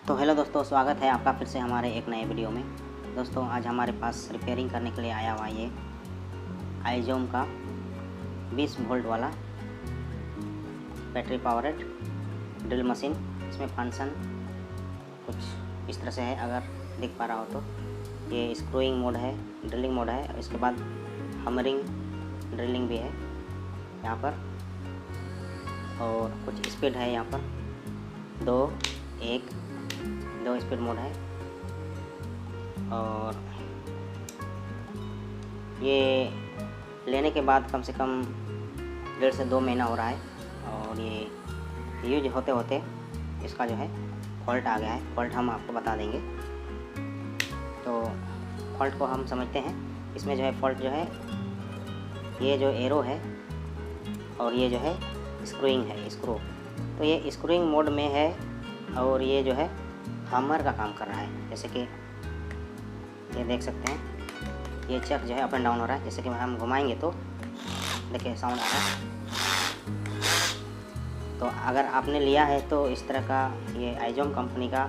तो हेलो दोस्तों, स्वागत है आपका फिर से हमारे एक नए वीडियो में। दोस्तों आज हमारे पास रिपेयरिंग करने के लिए आया हुआ ये आइजोम का 20 वोल्ट वाला बैटरी पावरेड ड्रिल मशीन। इसमें फंक्शन कुछ इस तरह से है, अगर दिख पा रहा हो तो। ये स्क्रूइंग मोड है, ड्रिलिंग मोड है, इसके बाद हमरिंग ड्रिलिंग भी है यहाँ पर, और कुछ स्पीड है यहाँ पर 2 स्पीड मोड है। और ये लेने के बाद कम से कम 1.5 से 2 महीना हो रहा है, और ये यूज होते होते इसका जो है फॉल्ट आ गया है। फॉल्ट हम आपको बता देंगे। तो फॉल्ट को हम समझते हैं। इसमें जो है फॉल्ट जो है, ये जो एरो है और ये जो है स्क्रूइंग है, स्क्रू। तो ये स्क्रूइंग मोड में है, और ये जो है हमर का काम कर रहा है। जैसे कि ये देख सकते हैं, ये चक जो है अप एंड डाउन हो रहा है। जैसे कि हम घुमाएंगे तो देखिए साउंड आ रहा है। तो अगर आपने लिया है तो इस तरह का ये आइजोम कंपनी का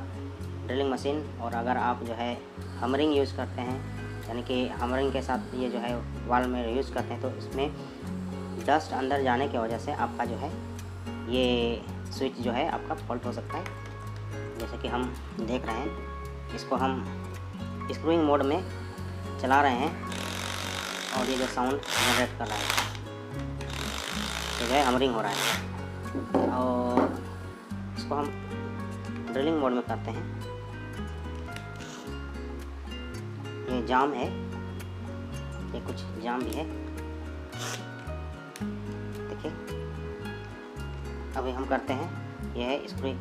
ड्रिलिंग मशीन, और अगर आप जो है हमरिंग यूज़ करते हैं, यानी कि हमरिंग के साथ ये जो है वाल में यूज़ करते हैं, तो इसमें डस्ट अंदर जाने की वजह से आपका जो है ये स्विच जो है आपका फॉल्ट हो सकता है। जैसे कि हम देख रहे हैं, इसको हम स्क्रूइंग मोड में चला रहे हैं, और ये जो साउंड जनरेट कर रहा है, तो जो है हमरिंग हो रहा है। और इसको हम ड्रिलिंग मोड में करते हैं। ये जाम है, ये कुछ जाम भी है, देखिए। अभी हम करते हैं, ये है स्क्रूइंग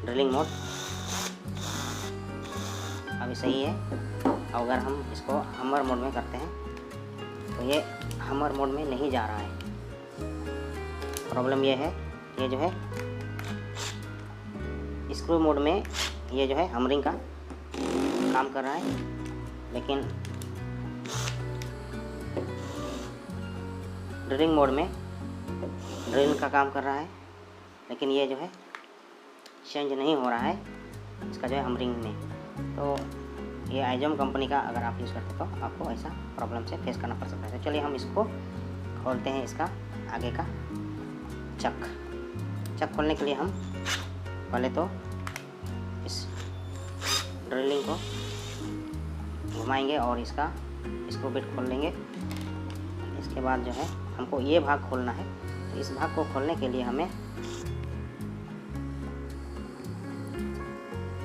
ड्रिलिंग मोड, अभी सही है। अगर हम इसको हमर मोड में करते हैं तो ये हमर मोड में नहीं जा रहा है। प्रॉब्लम ये है, ये जो है स्क्रू मोड में ये जो है हमरिंग का काम कर रहा है, लेकिन ड्रिलिंग मोड में ड्रिल का काम कर रहा है, लेकिन ये जो है चेंज नहीं हो रहा है इसका जो है हमरिंग में। तो ये आइजोम कंपनी का अगर आप यूज़ करते तो आपको ऐसा प्रॉब्लम से फेस करना पड़ सकता है। तो चलिए हम इसको खोलते हैं, इसका आगे का चक खोलने के लिए हम पहले तो इस ड्रिलिंग को घुमाएंगे और इसका स्क्रू बिट खोल लेंगे। इसके बाद जो है हमको ये भाग खोलना है। तो इस भाग को खोलने के लिए हमें,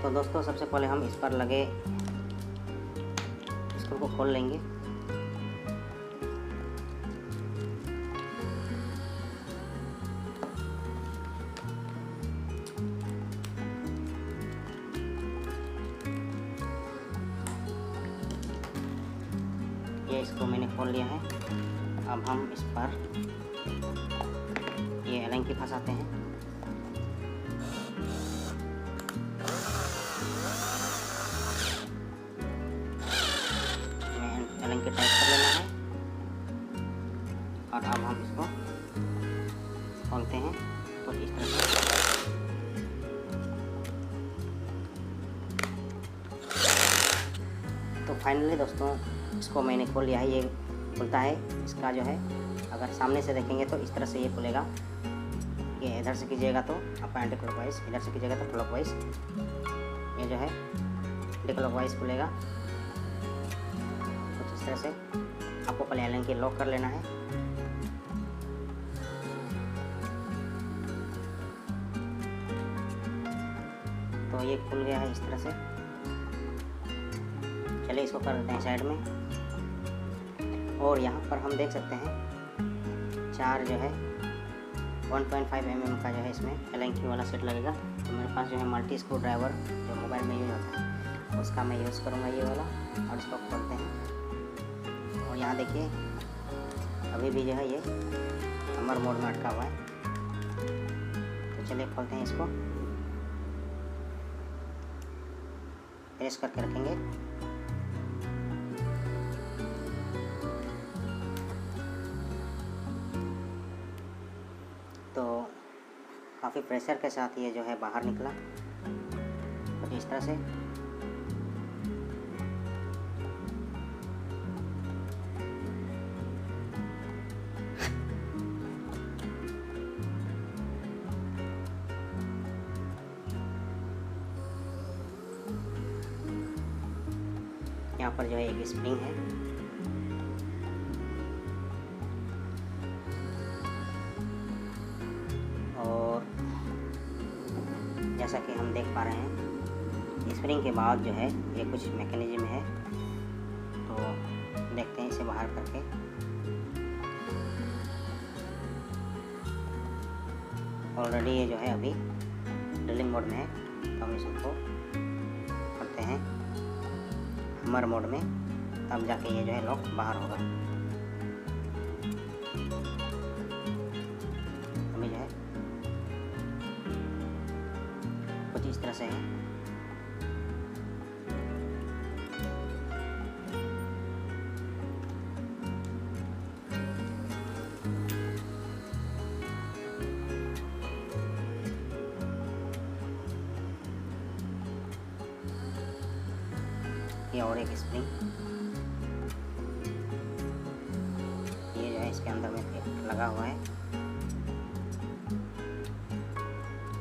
तो दोस्तों सबसे पहले हम इस पर लगे स्क्रू को खोल लेंगे। ये स्क्रू मैंने खोल लिया है। अब हम इस पर ये एलंकी फंसाते हैं। एलंकी टाइट कर लेना है, और अब हम इसको खोलते हैं तो इस तरह से। तो फाइनली दोस्तों इसको मैंने खोल लिया है। ये खुलता है, इसका जो है अगर सामने से देखेंगे तो इस तरह से ये खुलेगा। ये इधर से कीजिएगा तो आपका एंटी क्लॉकवाइज, इधर से कीजिएगा तो क्लॉकवाइज। ये जो है एंटी क्लॉकवाइज खुलेगा कुछ इस तरह से। आपको पहले एलंकी लॉक कर लेना है। तो ये खुल गया है इस तरह से। चलिए इसको कर देते हैं साइड में। और यहाँ पर हम देख सकते हैं 4 जो है 1.5 mm का जो है इसमें एलंकी वाला सेट लगेगा। तो मेरे पास जो है मल्टी स्क्रू ड्राइवर जो मोबाइल में यूज होता है, उसका मैं यूज़ करूँगा ये वाला। और इसको खोलते हैं, और यहाँ देखिए अभी भी जो है ये हमर मोड में अटका हुआ है। तो चलिए खोलते हैं इसको, प्रेस करके रखेंगे। तो काफ़ी प्रेशर के साथ ये जो है बाहर निकला। इस तरह से। यहाँ पर जो है एक स्प्रिंग है, और जैसा कि हम देख पा रहे हैं स्प्रिंग के बाद जो है ये कुछ मैकेनिज्म है, तो देखते हैं इसे बाहर करके। ऑलरेडी ये जो है अभी ड्रिलिंग मोड में है, तो हम इसको करते हैं हमर मोड में, तब जाके ये जो है लॉक बाहर होगा। अभी जो है कुछ इस तरह से है। ये और एक स्प्रिंग, ये जो है इसके अंदर में लगा हुआ है।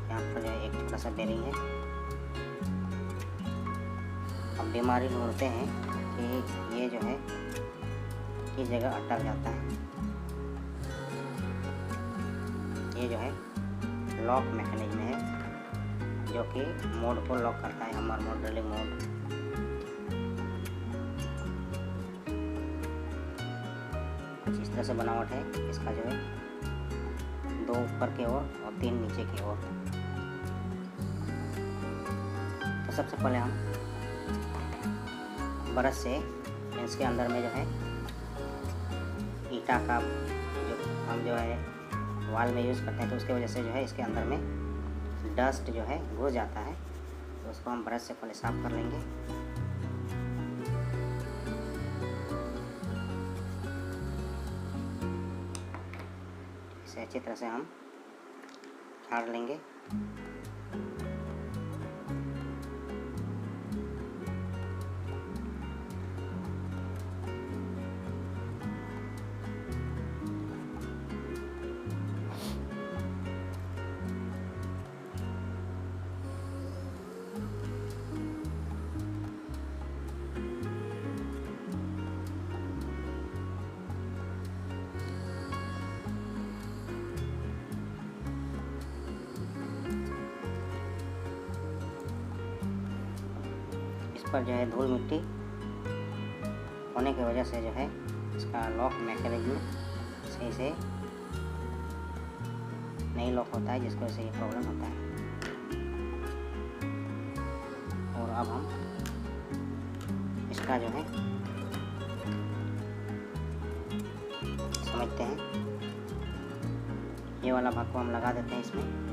यहाँ पर जो है एक छोटा सा बेरिंग है। अब बीमारी ढूंढते हैं कि ये जो है किस जगह अटक जाता है। ये जो है लॉक मैकेनिज्म है जो कि मोड को लॉक करता है, हमर मोड, ड्रिलिंग मोड। कुछ इस तरह से बनावट है इसका जो है, 2 ऊपर की ओर और 3 नीचे की ओर। तो सबसे पहले हम ब्रश से इसके अंदर में जो है ईटा का जो हम जो है वाल में यूज़ करते हैं, तो उसके वजह से जो है इसके अंदर में डस्ट जो है घुस जाता है, तो उसको हम ब्रश से पहले साफ कर लेंगे। इसे अच्छी तरह से हम झाड़ लेंगे। पर जो है धूल मिट्टी होने की वजह से जो है इसका लॉक मैकेनिज्म सही से नहीं लॉक होता है, जिसकी वजह से ये प्रॉब्लम होता है। और अब हम इसका जो है समझते हैं। ये वाला भाग को हम लगा देते हैं इसमें।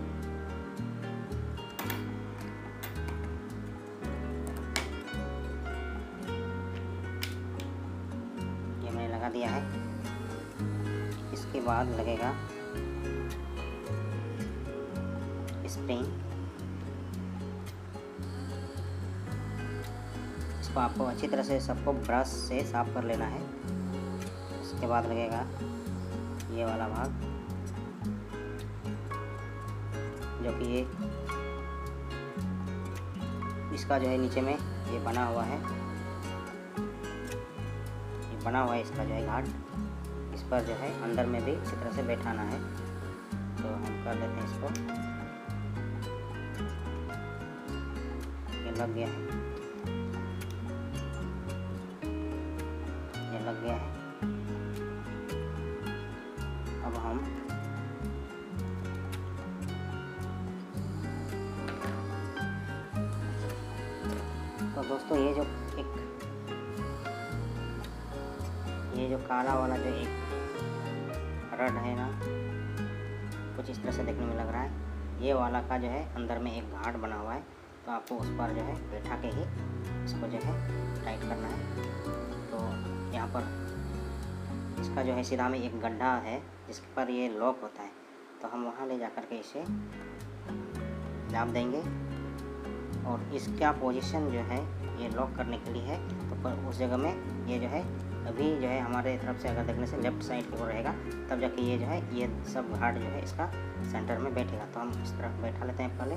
लगा दिया है। इसके बाद लगेगा स्प्रिंग। इसको आपको अच्छी तरह से सबको ब्रश से साफ कर लेना है। उसके बाद लगेगा ये वाला भाग, जो कि ये इसका जो है नीचे में ये बना हुआ है, बना हुआ है इसका जो है घाट। इस पर जो है अंदर में भी इसी तरह से बैठाना है, तो हम कर देते हैं इसको। ये लग गया है, ये लग गया है। अब हम तो दोस्तों ये जो काला वाला जो एक रड है ना, कुछ इस तरह से देखने में लग रहा है। ये वाला का जो है अंदर में एक घाट बना हुआ है, तो आपको उस पर जो है बैठा के ही इसको जो है टाइट करना है। तो यहाँ पर इसका जो है सीधा में एक गड्ढा है जिसके पर ये लॉक होता है, तो हम वहाँ ले जा कर के इसे दाब देंगे। और इसका पोजीशन जो है ये लॉक करने के लिए है, तो पर उस जगह में ये जो है अभी जो है हमारे तरफ से अगर देखने से लेफ़्ट साइड की ओर रहेगा, तब जाके ये जो है ये सब घाट जो है इसका सेंटर में बैठेगा। तो हम इस तरह बैठा लेते हैं। पहले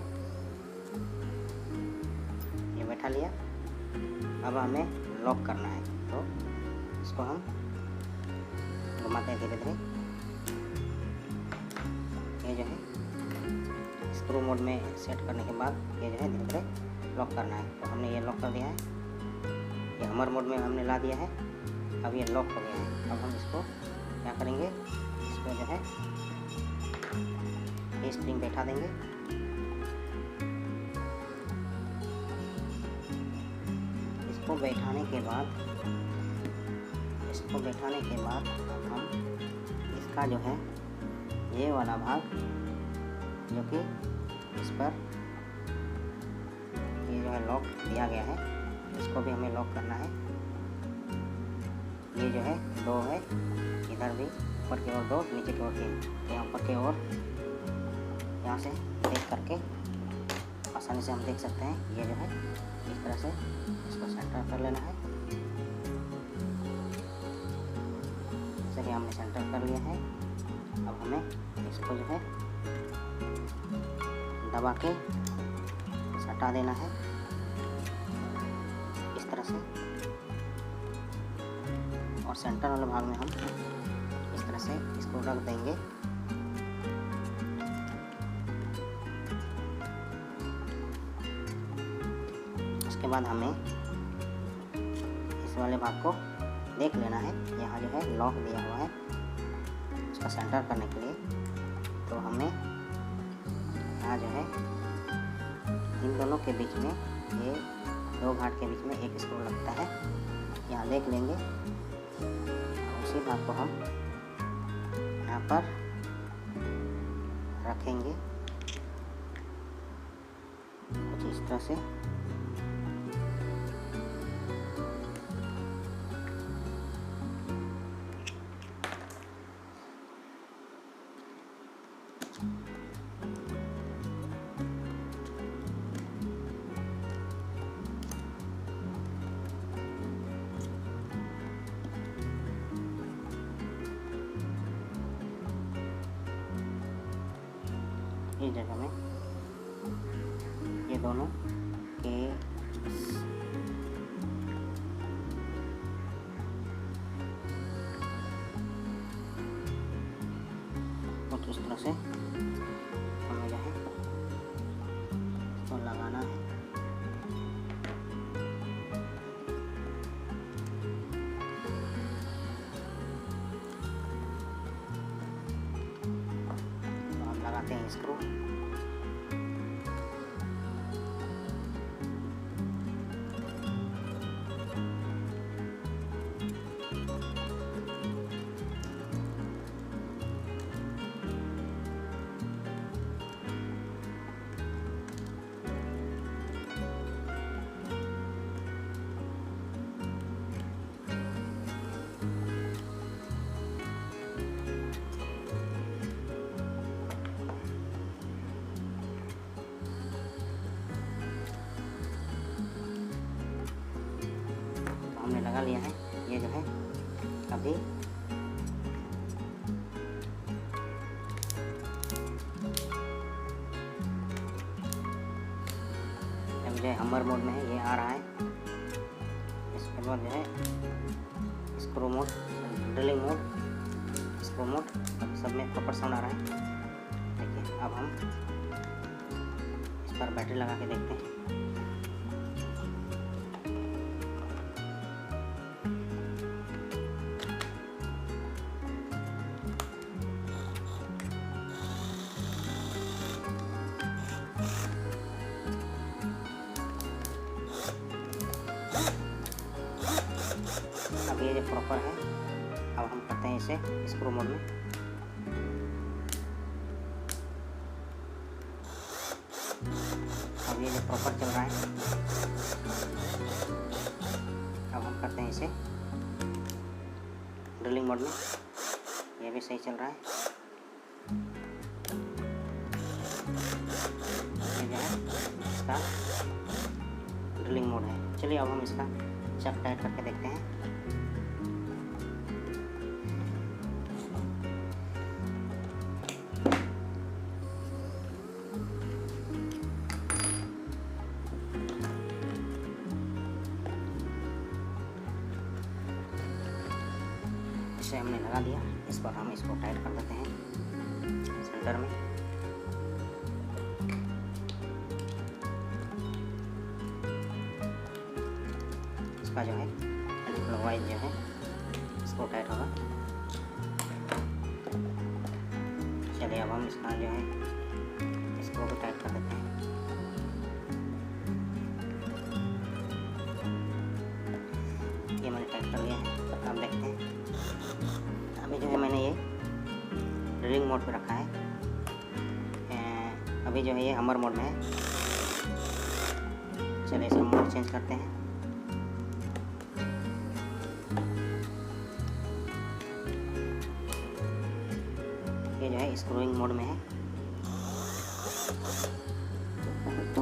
ये बैठा लिया, अब हमें लॉक करना है, तो इसको हम घुमाते हैं धीरे धीरे। ये जो है स्क्रू मोड में सेट करने के बाद ये जो है धीरे धीरे लॉक करना है। तो हमने ये लॉक कर दिया है, ये हमर मोड में हमने ला दिया है। अब ये लॉक हो गया है। अब हम इसको क्या करेंगे, इसको जो है ये स्प्रिंग बैठा देंगे। इसको बैठाने के बाद हम इसका जो है ये वाला भाग जो कि इस पर ये जो है लॉक दिया गया है, इसको भी हमें लॉक करना है। ये जो है 2 है, इधर भी ऊपर की ओर 2, नीचे की ओर 3। तो यहाँ ऊपर की ओर यहाँ से देख करके आसानी से हम देख सकते हैं। ये जो है इस तरह से इसको सेंटर कर लेना है। चलिए हमने सेंटर कर लिया है। अब हमें इसको जो है दबा के हटा देना है इस तरह से, और सेंटर वाले भाग में हम इस तरह से इसको रख देंगे। उसके बाद हमें इस वाले भाग को देख लेना है। यहाँ जो है लॉक दिया हुआ है उसका सेंटर करने के लिए। तो हमें यहाँ जो है इन दोनों के बीच में, ये 2 घाट के बीच में एक स्क्रू लगता है, यहाँ देख लेंगे। उसी भाग को हम यहाँ पर रखेंगे कुछ इस तरह से। इस जगह में ये दोनों के कुछ इस तरह से हमें जो है इसको लगाना है। तो हम लगाते हैं स्क्रू। हमने लगा लिया है। ये जो है अभी जो है हमर मोड में है, ये आ रहा है। इसके बाद जो है screw mode, drilling mode, screw mode, सब में प्रॉपर साउंड आ रहा है। देखिए अब हम इस पर बैटरी लगा के देखते हैं। अब ये जो प्रॉपर है, अब हम करते हैं इसे स्क्रू मोड में। अब ये जो प्रॉपर चल रहा है, अब हम करते हैं इसे ड्रिलिंग मोड में। ये भी सही चल रहा है। ये जो है इसका चलिए अब हम इसका चक टाइट करके देखते हैं। इसे हमने लगा दिया, इस पर हम इसको टाइट कर देते हैं सेंटर में। इसका जो है क्लॉकवाइज जो है इसको टाइट होगा। चलिए अब हम इसका जो है इसको भी टाइट कर देते हैं। ये मैंने टाइट कर लिया है। अब देखते हैं, अभी जो है मैंने ये ड्रिलिंग मोड पे रखा है। अभी जो है ये हमर मोड में है। चलिए इसका मोड चेंज करते हैं। ये जो है स्क्रूइंग मोड में है।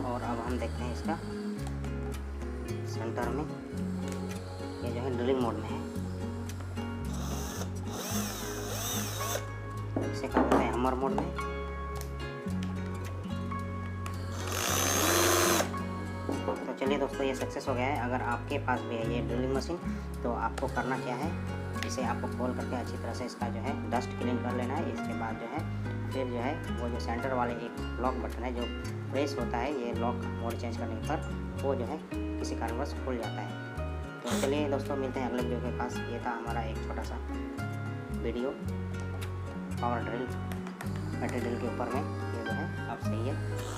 और अब हम देखते हैं इसका सेंटर में, ये जो है ड्रिलिंग मोड में है। इसे कर देते हैं हमर मोड में। तो चलिए दोस्तों, ये सक्सेस हो गया है। अगर आपके पास भी है ये ड्रिलिंग मशीन, तो आपको करना क्या है, इसे आपको खोल करके अच्छी तरह से इसका जो है डस्ट क्लीन कर लेना है। इसके बाद जो है फिर जो है वो जो सेंटर वाले एक लॉक बटन है जो प्रेस होता है, ये लॉक मोड चेंज करने पर वो जो है किसी कारणवश खुल जाता है। तो चलिए दोस्तों, मिलते हैं अगले वीडियो के पास। ये था हमारा एक छोटा सा video power drill battery drill के ऊपर में। ये जो है अब सही है।